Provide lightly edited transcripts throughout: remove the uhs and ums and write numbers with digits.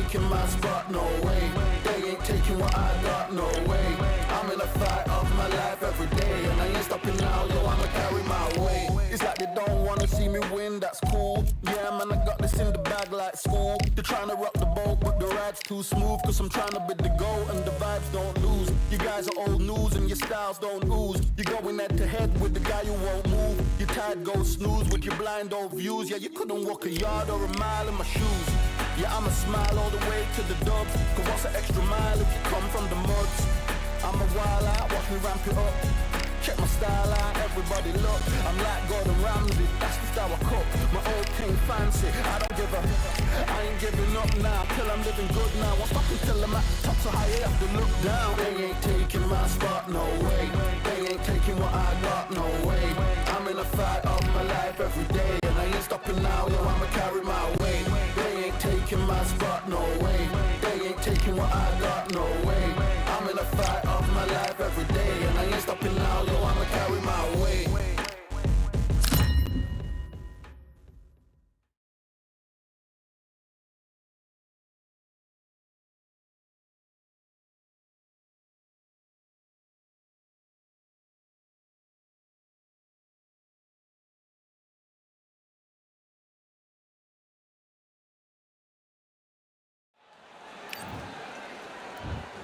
taking my spot, no way. They ain't taking what I got, no way. I'm in a fight of my life every day, and I ain't stopping now, yo, I'ma carry my weight. It's like they don't wanna see me win, that's cool. Yeah, man, I got this in the bag like school. They're trying to rock the boat, but the ride's too smooth. Cause I'm trying to be the goal, and the vibes don't lose. You guys are old news, and your styles don't ooze. You're going head to head with the guy who won't move. Your tide goes snooze with your blind old views. Yeah, you couldn't walk a yard or a mile in my shoes. Yeah, I'ma smile all the way to the dubs. Cause what's an extra mile if you come from the muds? I'm a wild out, watch me ramp it up. Check my style out, everybody look. I'm like Gordon Ramsay, that's the style I cook. My old king fancy, I don't give a. I ain't giving up now, till I'm living good now. Won't stop until I'm at the top, so high I have to look down. They ain't taking my spot, no way. They ain't taking what I got, no way. I'm in a fight of my life every day, and I ain't stopping now, yo, I'ma carry my weight. They ain't taking my spot, no way. They ain't taking what I got, no way. I'm in a fight of my life every day, and I ain't stopping now, yo, I'ma carry my weight.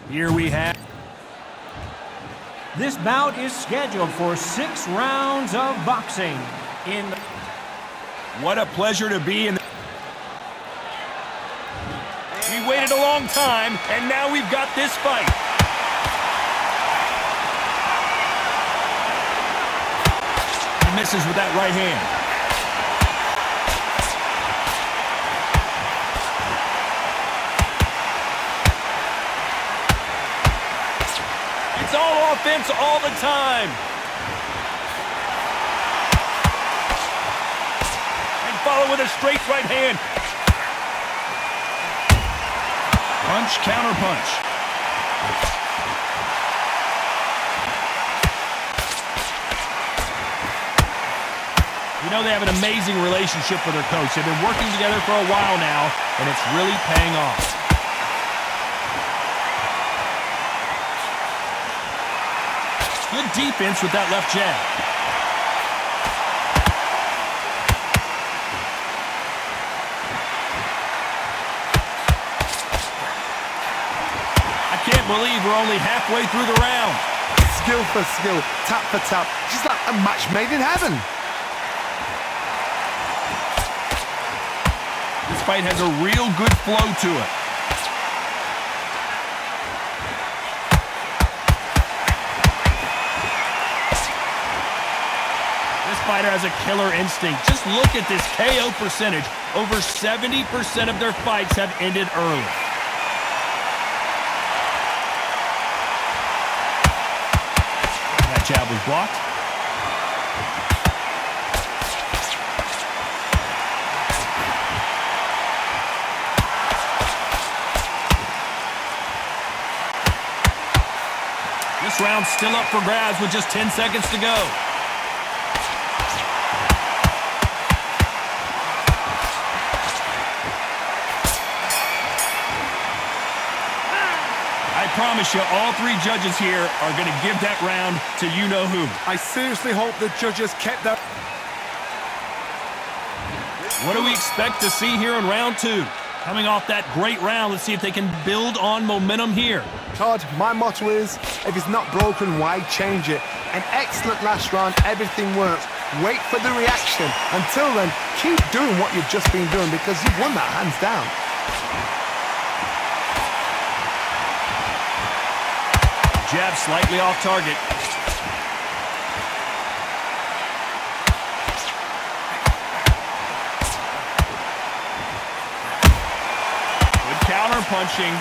Here we have. This bout is scheduled for 6 rounds of boxing. What a pleasure to be in. We waited a long time, and now we've got this fight. He misses with that right hand. It's all offense all the time. And follow with a straight right hand. Punch, counter punch. You know they have an amazing relationship with their coach. They've been working together for a while now, and it's really paying off. Good defense with that left jab. I can't believe we're only halfway through the round. Skill for skill, tap for tap. Just like a match made in heaven. This fight has a real good flow to it. Fighter has a killer instinct. Just look at this KO percentage. Over 70% of their fights have ended early. That jab was blocked. This round's still up for grabs with just 10 seconds to go. I promise you, all 3 judges here are going to give that round to you-know-who. I seriously hope the judges kept that. What do we expect to see here in round 2? Coming off that great round, let's see if they can build on momentum here. Todd, my motto is, if it's not broken, why change it? An excellent last round, everything works. Wait for the reaction. Until then, keep doing what you've just been doing because you've won that hands down. Jab slightly off target. Good counter punching.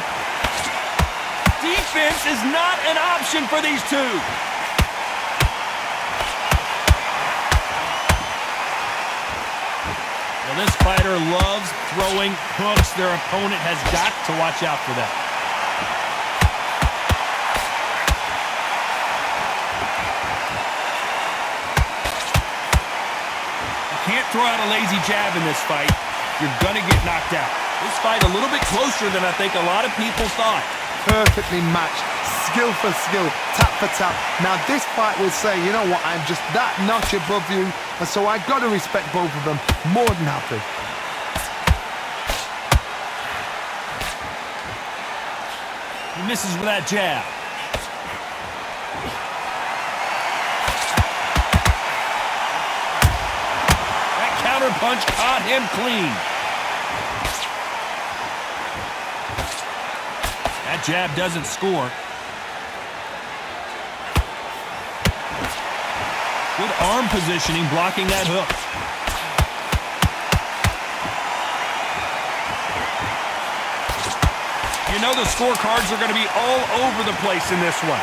Defense is not an option for these two. Well, this fighter loves throwing hooks. Their opponent has got to watch out for that. Can't throw out a lazy jab in this fight. You're gonna get knocked out. This fight a little bit closer than I think a lot of people thought. Perfectly matched, skill for skill, tap for tap. Now this fight will say, you know what, I'm just that notch above you, and so I got to respect both of them. More than happy. He misses with that jab. That counter punch caught him clean. That jab doesn't score. Good arm positioning, blocking that hook. You know the scorecards are going to be all over the place in this one.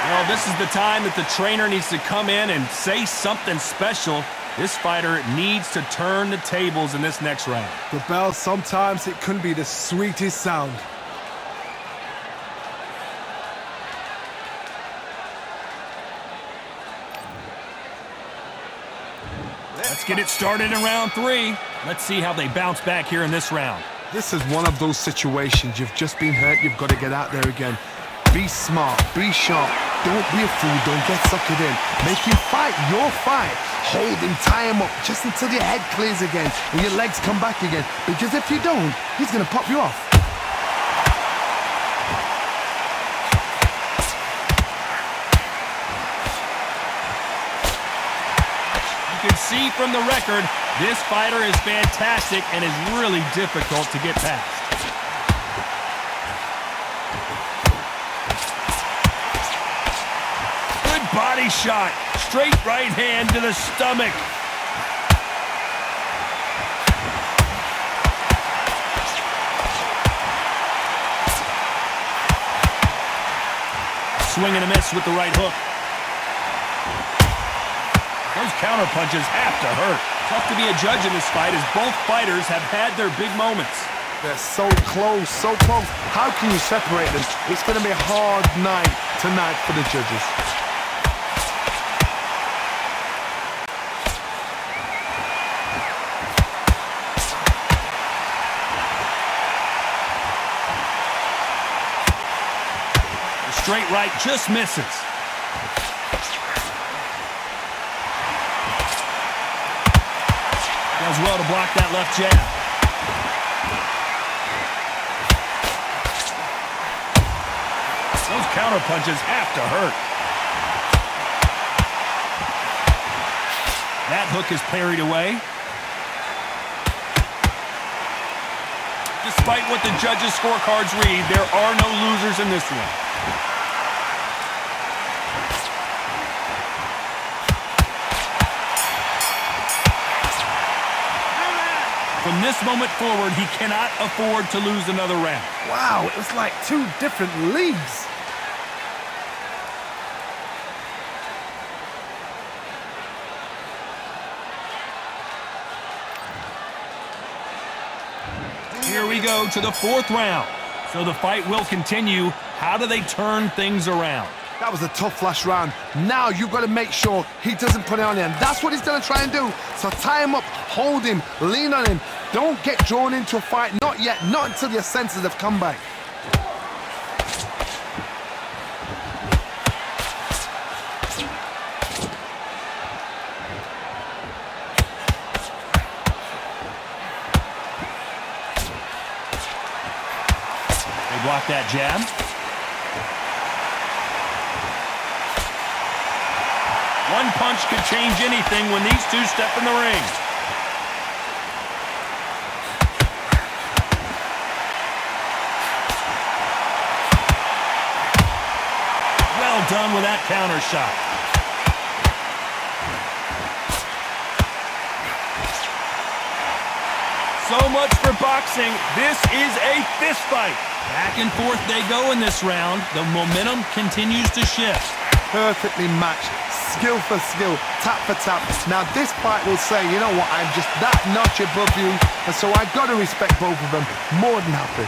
Well, this is the time that the trainer needs to come in and say something special. This fighter needs to turn the tables in this next round. The bell, sometimes it can be the sweetest sound. Let's get it started in round 3. Let's see how they bounce back here in this round. This is one of those situations. You've just been hurt, you've got to get out there again. Be smart, be sharp, don't be a fool, don't get suckered in. Make him fight your fight. Hold him, tie him up, just until your head clears again and your legs come back again. Because if you don't, he's going to pop you off. You can see from the record, this fighter is fantastic and is really difficult to get past. Body shot, straight right hand to the stomach. Swing and a miss with the right hook. Those counter punches have to hurt. Tough to be a judge in this fight as both fighters have had their big moments. They're so close, so close. How can you separate them? It's going to be a hard night tonight for the judges. Straight right just misses. Does well to block that left jab. Those counter punches have to hurt. That hook is parried away. Despite what the judges' scorecards read, there are no losers in this one. From this moment forward, he cannot afford to lose another round. Wow, it was like two different leagues. Here we go to the 4th round. So the fight will continue. How do they turn things around? That was a tough last round. Now you've got to make sure he doesn't put it on you, and that's what he's going to try and do. So tie him up, hold him, lean on him. Don't get drawn into a fight. Not yet. Not until your senses have come back. They block that jab. One punch could change anything when these two step in the ring. Well done with that counter shot. So much for boxing. This is a fist fight. Back and forth they go in this round. The momentum continues to shift. Perfectly matched. Skill for skill, tap for tap. Now this fight will say, you know what, I'm just that notch above you, and so I've got to respect both of them. More than happy.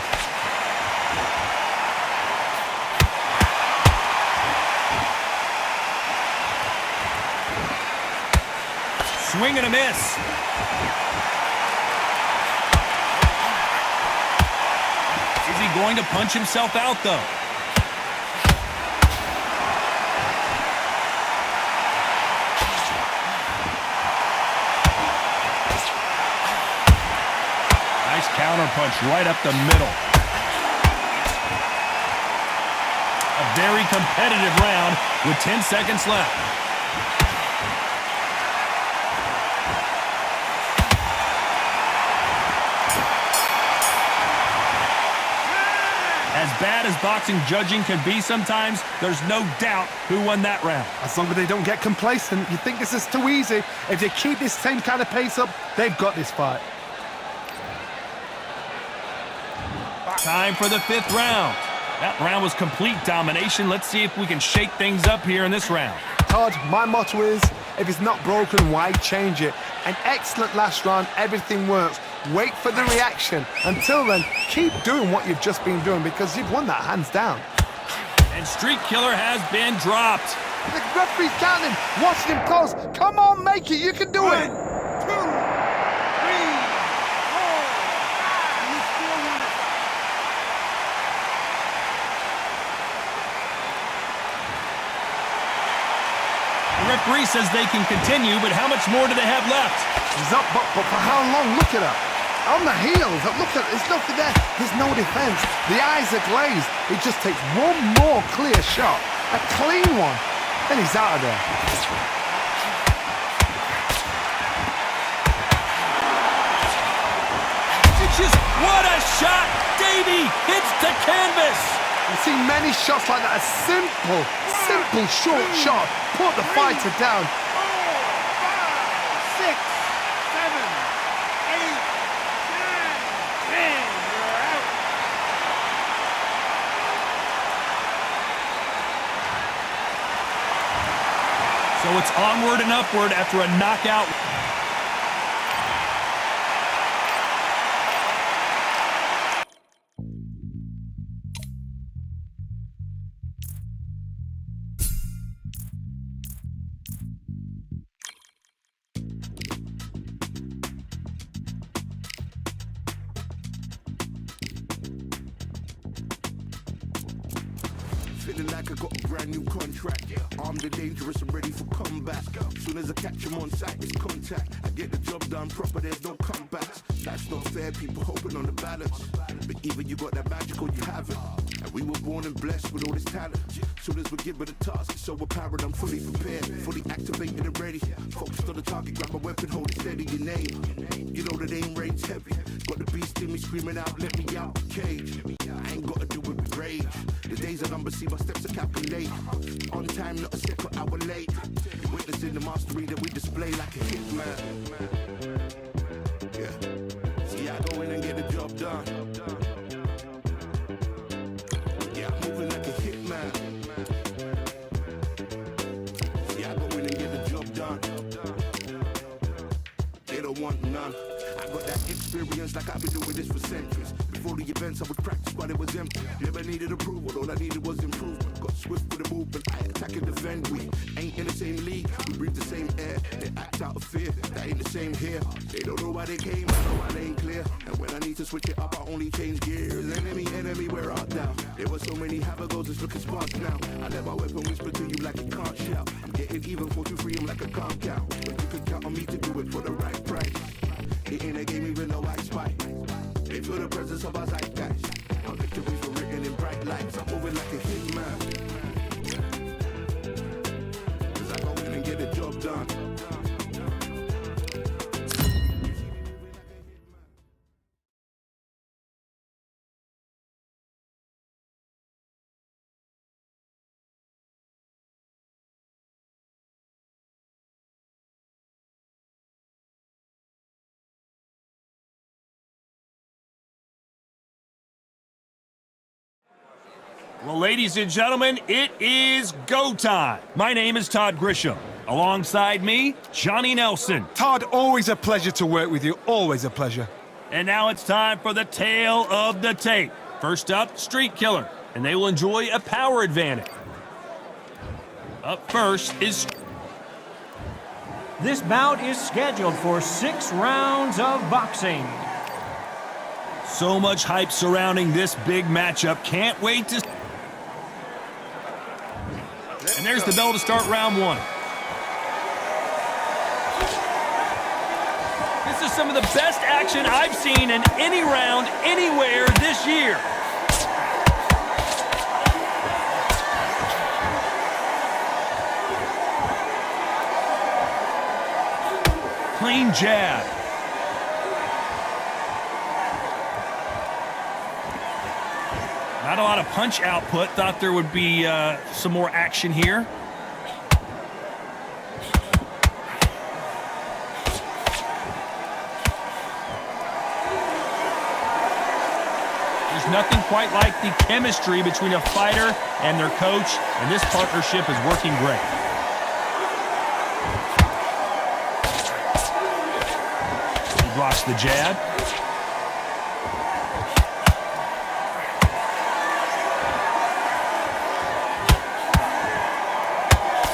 Swing and a miss. Is he going to punch himself out, though? Nice counter punch right up the middle. A very competitive round with 10 seconds left. As bad as boxing judging can be sometimes, there's no doubt who won that round. As long as they don't get complacent, you think this is too easy. If they keep this same kind of pace up, they've got this fight. Time for the 5th round. That round was complete domination. Let's see if we can shake things up here in this round. Todd, my motto is, if it's not broken, why change it? An excellent last round, everything works. Wait for the reaction. Until then, keep doing what you've just been doing because you've won that hands down. And Street Killer has been dropped. The referee's counting, watching him close. Come on, make it, you can do it. 1, 2, 3, 4. The referee says they can continue, but how much more do they have left? He's up, but for how long? Look at her. On the heels, look at, there's nothing there. There's no defense. The eyes are glazed. It just takes one more clear shot, a clean one, then he's out of there. It's just, what a shot! Davey hits the canvas! I've seen many shots like that. A simple short shot. Put the fighter down. 4, 5, 6, 7, 8, 9, 10. You're out. So it's onward and upward after a knockout. Feeling like I got a brand new contract. Armed and dangerous, I'm ready for comeback. Soon as I catch him on sight, it's contact. I get the job done proper, there's no comebacks. That's not fair, people hoping on the balance. But even you got that magical, you haven't. And we were born and blessed with all this talent. Soon as we give it a task, it's so apparent, I'm fully prepared, fully activated and ready. Focused on the target, grab my weapon, hold it steady, your name. You know that aim rate's heavy. Got the beast in me screaming out, let me out the cage. I ain't gotta do it with rage. The days are numbered, see my steps are calculated. On time, not a second hour late. Witnessing the mastery that we display like a hitman. Yeah. See, I go in and get the job done. Yeah, I'm moving like a hitman. See, I go in and get the job done. They don't want none. I got that experience like I've been doing this for centuries. Before the events, I would practice while it was empty. Never needed approval, all I needed was improvement. Got swift with the movement, I attack and defend. We ain't in the same league, we breathe the same air. They act out of fear, that ain't the same here. They don't know why they came, I know why they ain't clear. And when I need to switch it up, I only change gears. Enemy, where art thou? There were so many have-a-goes, it's looking sparse now. I let my weapon whisper to you like it can't shout. I'm getting even 4 to 3, I'm like a calm count. But you can count on me to do it for the right price. It ain't a game even though I spy. They feel the presence of our zeitgeist. Our victories were written in bright lights. I'm moving like a hitman. Cause I go in and get the job done. Well, ladies and gentlemen, it is go time. My name is Todd Grisham. Alongside me, Johnny Nelson. Todd, always a pleasure to work with you. Always a pleasure. And now it's time for the tale of the tape. First up, Street Killer, and they will enjoy a power advantage. Up first is... This bout is scheduled for 6 rounds of boxing. So much hype surrounding this big matchup. Can't wait to... And there's the bell to start round 1. This is some of the best action I've seen in any round anywhere this year. Clean jab. Not a lot of punch output. Thought there would be some more action here. There's nothing quite like the chemistry between a fighter and their coach, and this partnership is working great. He blocks the jab.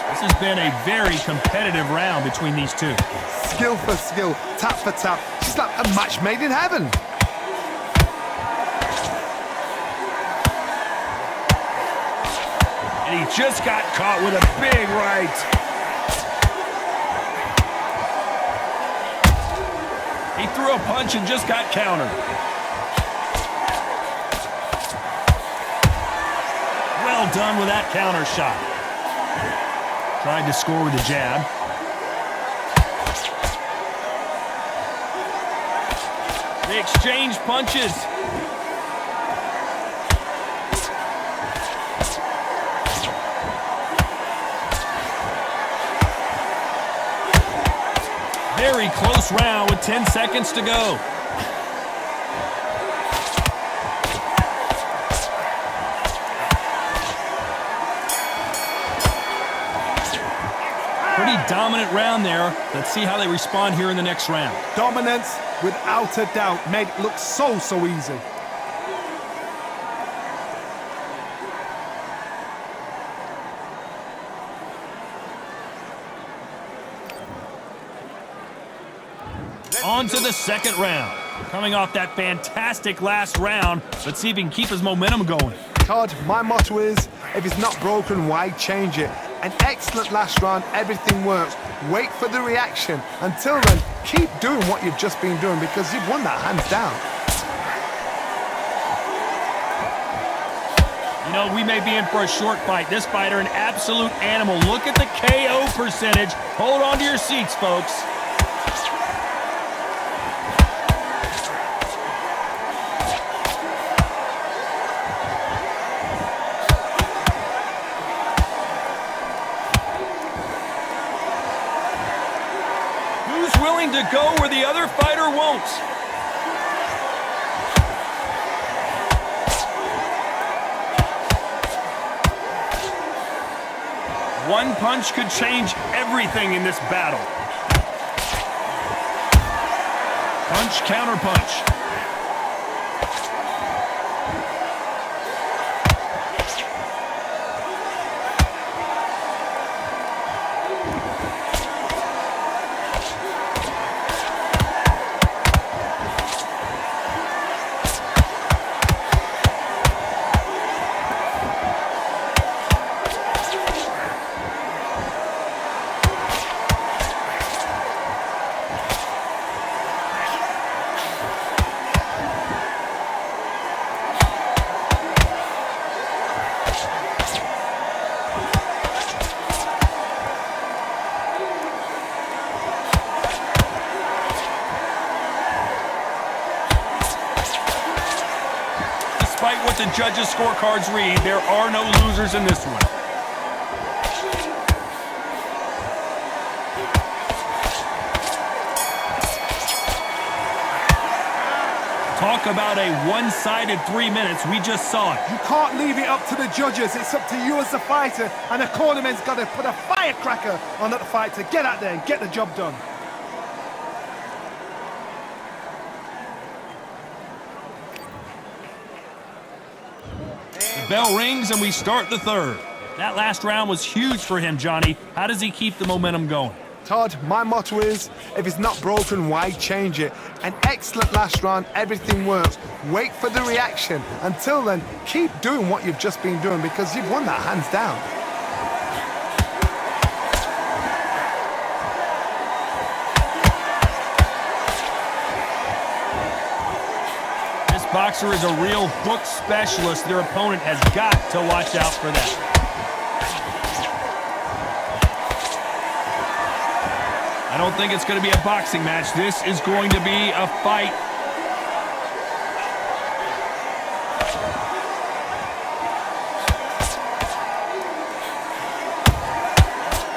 This has been a very competitive round between these two. Skill for skill, tap for tap. It's like a match made in heaven. And he just got caught with a big right. He threw a punch and just got countered. Well done with that counter shot. Tried to score with a jab. They exchange punches. Very close round with 10 seconds to go. Pretty dominant round there. Let's see how they respond here in the next round. Dominance, without a doubt, made it look so easy. On to the second round. Coming off that fantastic last round, let's see if he can keep his momentum going. Todd, my motto is, if it's not broken, why change it? An excellent last round, everything works. Wait for the reaction. Until then, keep doing what you've just been doing because you've won that hands down. You know, we may be in for a short fight. This fighter, an absolute animal. Look at the KO percentage. Hold on to your seats, folks. Willing to go where the other fighter won't. One punch could change everything in this battle. Punch, counter punch. Despite what the judges' scorecards read, there are no losers in this one. Talk about a one-sided 3 minutes. We just saw it. You can't leave it up to the judges. It's up to you as the fighter, and the cornerman's got to put a firecracker on that fight to get out there and get the job done. The bell rings and we start the third. That last round was huge for him, Johnny. How does he keep the momentum going? Todd, my motto is, if it's not broken, why change it? An excellent last round, everything works. Wait for the reaction. Until then, keep doing what you've just been doing because you've won that hands down. This boxer is a real hook specialist. Their opponent has got to watch out for that. I don't think it's going to be a boxing match. This is going to be a fight.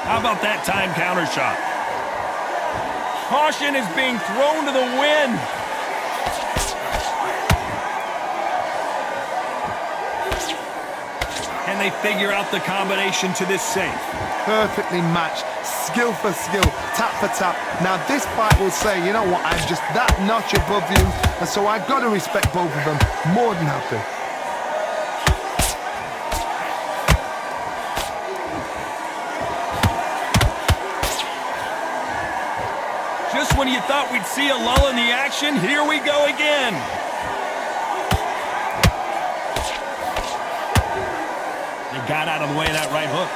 How about that time counter shot? Caution is being thrown to the wind. Can they figure out the combination to this safe? Perfectly matched, skill for skill, tap for tap. Now this fight will say, you know what, I'm just that notch above you, and so I've got to respect both of them. More than happy. Just when you thought we'd see a lull in the action, here we go again. They got out of the way of that right hook.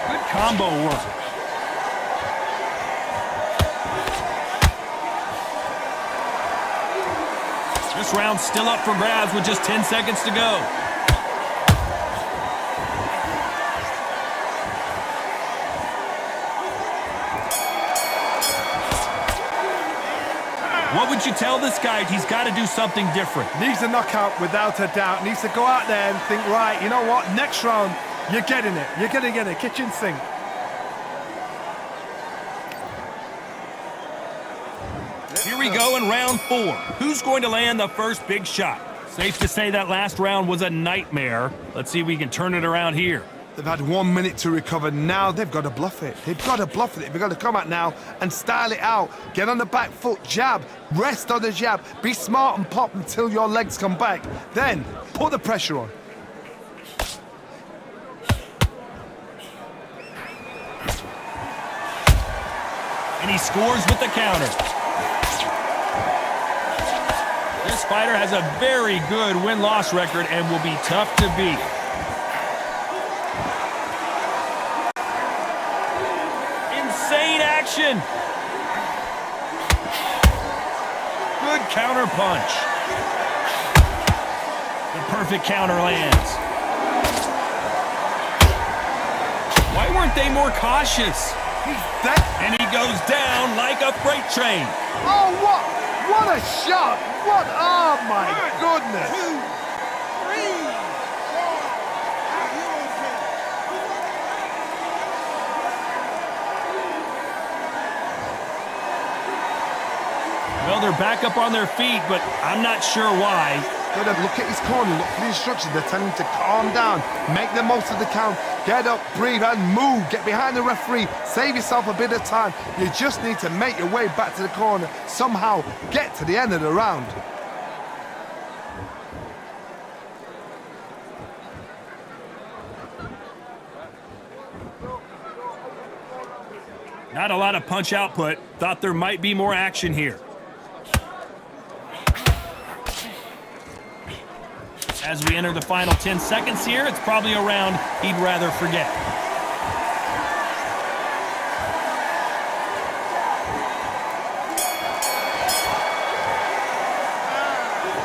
Good combo work. This round's still up for grabs with just 10 seconds to go. What would you tell this guy? He's got to do something different. Needs a knockout without a doubt. Needs to go out there and think, right, you know what? Next round, you're getting it. You're going to get it. Kitchen sink. Here we go in round 4. Who's going to land the first big shot? Safe to say that last round was a nightmare. Let's see if we can turn it around here. They've had 1 minute to recover. Now they've got to bluff it. They've got to bluff it. They've got to come out now and style it out. Get on the back foot, jab, rest on the jab. Be smart and pop until your legs come back. Then put the pressure on. And he scores with the counter. This fighter has a very good win-loss record and will be tough to beat. Insane action. Good counter punch. The perfect counter lands. Why weren't they more cautious? He's dead. And he goes down like a freight train. Oh, what a shot. What, oh my goodness. Well, they're back up on their feet, but I'm not sure why. Gotta look at his corner, look for the instructions. They're telling him to calm down, make the most of the count, get up, breathe, and move. Get behind the referee, save yourself a bit of time. You just need to make your way back to the corner, somehow get to the end of the round. Not a lot of punch output. Thought there might be more action here. As we enter the final 10 seconds here, it's probably a round he'd rather forget.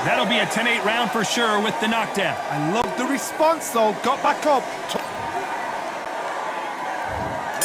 That'll be a 10-8 round for sure with the knockdown. I love the response, though. Got back up.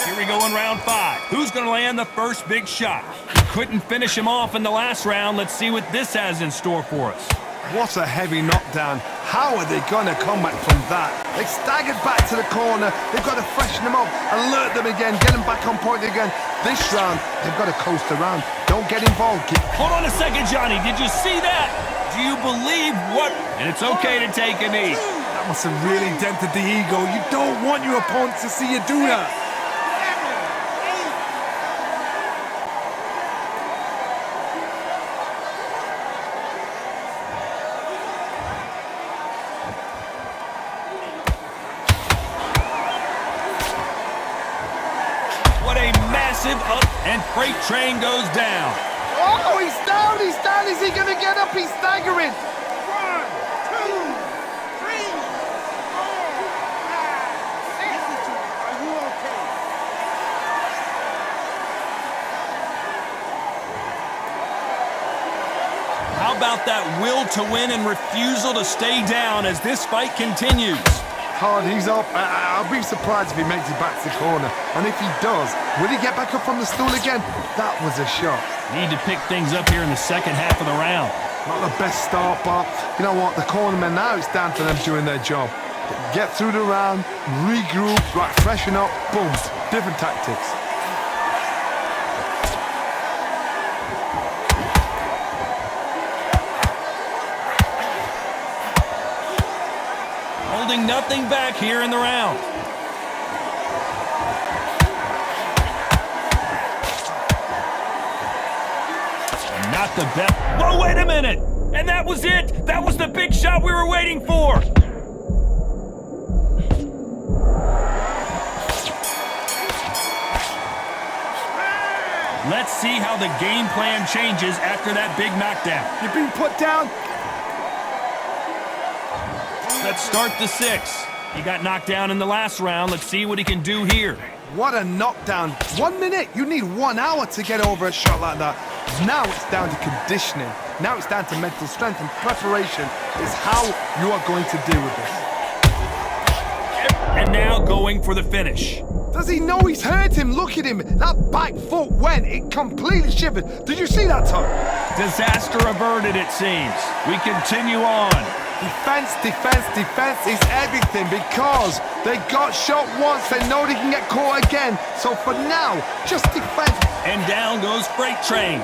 Here we go in round 5. Who's going to land the first big shot? Couldn't finish him off in the last round. Let's see what this has in store for us. What a heavy knockdown. How are they going to come back from that? They staggered back to the corner. They've got to freshen them up, alert them again, get them back on point again. This round, they've got to coast around. Don't get involved. Hold on a second, Johnny. Did you see that? Do you believe what? And it's okay to take a knee. That must have really dented the ego. You don't want your opponent to see you do that. Massive up, and Freight Train goes down. Oh, he's down, he's down. Is he going to get up? He's staggering. 1, 2, 3, 4, 5, 6. Are you okay? How about that will to win and refusal to stay down as this fight continues? Hard, he's up. I'll be surprised if he makes it back to the corner. And if he does, will he get back up from the stool again? That was a shot. Need to pick things up here in the second half of the round. Not the best start, but you know what? The cornermen now, it's down to them doing their job. Get through the round, regroup, right, freshen up, boom. Different tactics. Holding nothing back here in the round. Not the best. Whoa, wait a minute! And that was it! That was the big shot we were waiting for! Let's see how the game plan changes after that big knockdown. You've been put down. Let's start the 6. He got knocked down in the last round. Let's see what he can do here. What a knockdown. 1 minute. You need 1 hour to get over a shot like that. Now it's down to conditioning. Now it's down to mental strength, and preparation is how you are going to deal with this. And now going for the finish. Does he know he's hurt him? Look at him. That back foot went. It completely shivered. Did you see that, Tom? Disaster averted, it seems. We continue on. Defense, defense, defense is everything because they got shot once. They know they can get caught again. So for now, just defense. And down goes Freight Train.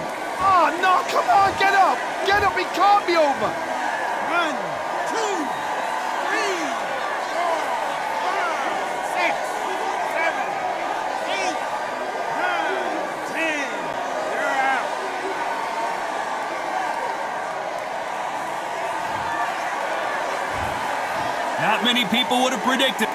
Oh, no, come on, get up. Get up, it can't be over. 1, 2, 3, 4, 5, 6, 7, 8, 9, 10. You're out. Not many people would have predicted.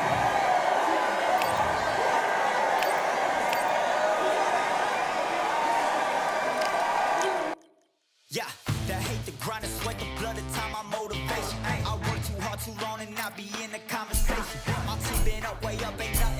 Yeah, that hate, the grind, the sweat, the blood, the time, my motivation. I work too hard, too long, and not be in the conversation. My team been up, way up, ain't nothing